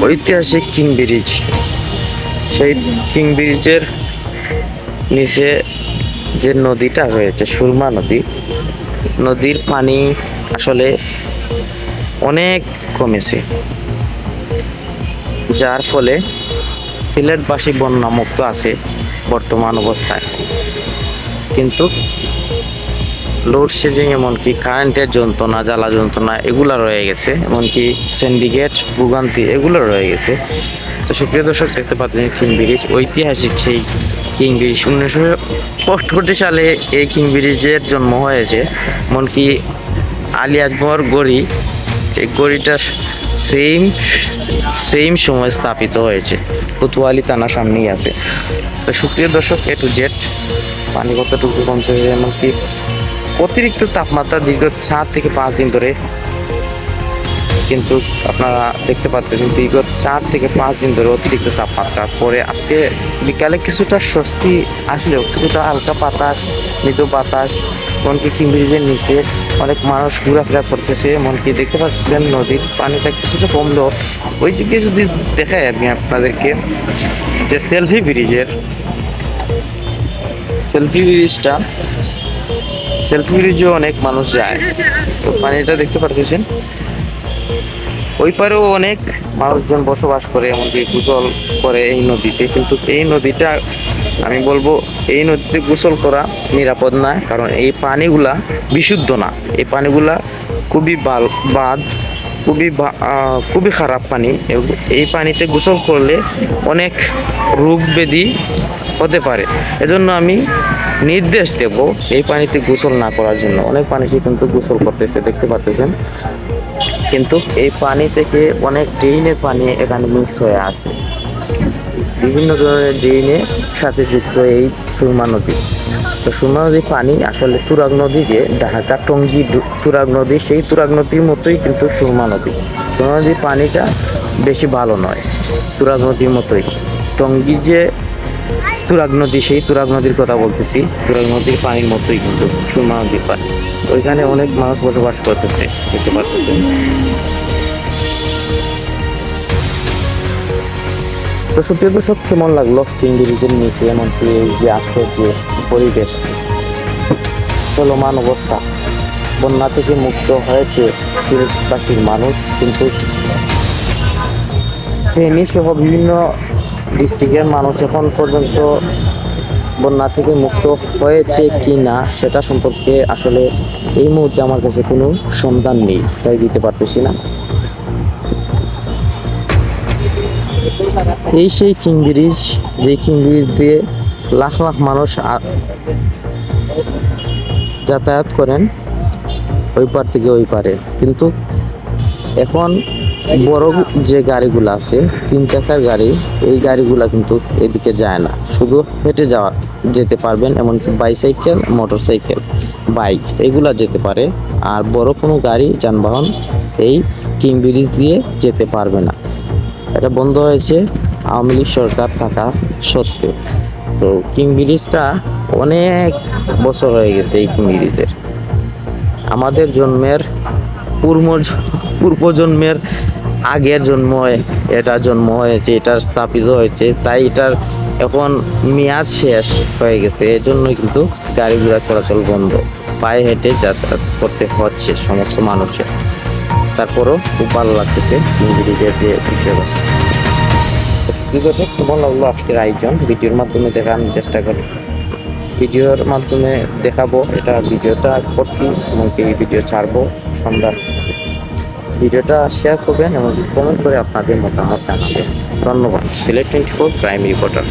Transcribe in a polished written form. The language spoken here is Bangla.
ঐতিহাসিক কিং ব্রিজ। সেই কিং ব্রিজের নিচে যে নদীটা রয়েছে সুরমা নদী, নদীর পানি আসলে অনেক কমেছে, যার ফলে সিলেটবাসী বন্যামুক্ত আছে বর্তমান অবস্থায়। কিন্তু লোডশেডিং, এমনকি কারেন্টের যন্ত্রণা, জ্বালা যন্ত্রণা এগুলো রয়ে গেছে, এমনকি সিন্ডিকেট ভোগান্তি এগুলো রয়ে গেছে। তো সুপ্রিয় দর্শক, দেখতে পাচ্ছেন কিং ব্রিজ, ঐতিহাসিক সেই কিং ব্রিজ। 1965 সালে এই কিং ব্রিজের জন্ম হয়েছে। এমনকি আলী আকবর গড়ি, এই গড়িটা সেম সেম সময় স্থাপিত হয়েছে, কোতোয়ালি থানার সামনেই আছে। তো সুপ্রিয় দর্শক, এ টু জেড পানি কতটুকু কমছে, এমনকি অতিরিক্ত তাপমাত্রা দীর্ঘ 4 থেকে 5 দিন ধরে কিন্তু আপনারা দেখতে পাচ্ছেন, দীর্ঘ 4 থেকে 5 দিন ধরে অতিরিক্ত তাপমাত্রা। পরে আজকে বিকালে কিছুটা স্বস্তি আসলেও, কিছুটা হালকা বাতাস, মৃদু বাতাস, এমনকি কিং ব্রিজের নিচে অনেক মানুষ ঘোরাফেরা করতেছে। এমনকি দেখতে পাচ্ছেন নদীর পানিটা কিছুটা কমলেও, ওই দিকে যদি দেখাই আমি আপনাদেরকে, যে সেলফি ব্রিজেও অনেক মানুষ যায়। তো পানিটা দেখতে পাচ্ছেন, ওই পারেও অনেক মানুষজন বসবাস করে, এমনকি গোসল করে এই নদীতে। কিন্তু এই নদীটা, আমি বলবো, এই নদীতে গোসল করা নিরাপদ না, কারণ এই পানিগুলা বিশুদ্ধ না। এই পানিগুলা খুবই বাদ, খুবই খারাপ পানি। এই পানিতে গোসল করলে অনেক রোগ ব্যাধি হতে পারে। এজন্য আমি নির্দেশ দেব এই পানিতে গোসল না করার জন্য। অনেক মানুষই কিন্তু গোসল করতেছে, দেখতে পাচ্ছেন। কিন্তু এই পানি থেকে অনেক ড্রেনের পানি এখানে মিক্স হয়ে আসে, বিভিন্ন ধরনের ড্রেনের সাথে যুক্ত এই সুরমা নদী। তো সুরমা নদীর পানি আসলে তুরাগ নদী, যে ঢাকা টঙ্গী তুরাগ নদী, সেই তুরাগ নদীর মতোই কিন্তু সুরমা নদী। সুরমা নদীর পানিটা বেশি ভালো নয়, তুরাগ নদীর মতোই। টঙ্গী যে তুরাগ নদী, সেই তুরাগ নদীর কথা বলতেছি, তুরাগ নদীর পানির মতোই কিন্তু সুরমা নদীর পানি। ওইখানে অনেক মানুষ বসবাস করতেছে, দেখতে পাচ্ছেন। তো সুপ্রিয় দর্শক, কেমন লাগলো কিং ব্রিজের নিচে এমনকি এই যে আজকের যে পরিবেশ, চলমান অবস্থা, বন্যা থেকে মুক্ত হয়েছে সিলেটবাসীর মানুষ, কিন্তু ফেনী সহ বিভিন্ন ডিস্ট্রিক্টের মানুষ এখন পর্যন্ত বন্যা থেকে মুক্ত হয়েছে কি না সেটা সম্পর্কে আসলে এই মুহূর্তে আমার কাছে কোনো সন্ধান নেই, তাই দিতে পারতেছি না। এই সেই কিং ব্রিজ, যে কিং ব্রিজ দিয়ে লাখ লাখ মানুষ যাতায়াত করেন ওই পার থেকে ওই পারে। কিন্তু এখন বড় যে গাড়িগুলো আছে, 3 চাকার গাড়ি, এই গাড়িগুলা কিন্তু এদিকে যায় না, শুধু হেঁটে যেতে পারবেন, এমনকি বাইসাইকেল, মোটরসাইকেল, বাইক এগুলা যেতে পারে। আর বড় কোনো গাড়ি, যানবাহন এই কিং ব্রিজ দিয়ে যেতে পারবে না। এটা বন্ধ হয়েছে আওয়ামী লীগ সরকার থাকা সত্ত্বেও। তো কিং ব্রিজটা অনেক বছর হয়ে গেছে। এই কিং ব্রিজের আমাদের জন্মের পূর্বজন্মের আগের এটা জন্ম হয়েছে, এটার স্থাপিত হয়েছে, তাই এটার এখন মেয়াদ শেষ হয়ে গেছে। এর জন্যই কিন্তু গাড়ি ঘোড়া চলাচল বন্ধ, পায়ে হেঁটে যাতায়াত করতে হচ্ছে সমস্ত মানুষের। তারপরও খুব ভালো লাগতেছে কিং ব্রিজের যে বিষয়। কেমন লাগলো আজকের আয়োজন, ভিডিওর মাধ্যমে দেখানোর চেষ্টা করি, ভিডিওর মাধ্যমে দেখাবো। এটা ভিডিওটা করছি, এমনকি ভিডিও ছাড়বো সন্ধ্যা। ভিডিওটা শেয়ার করবেন এবং কমেন্ট করে আপনাদের মতামত জানাবেন। ধন্যবাদ। Sylhet 24 prime reporter.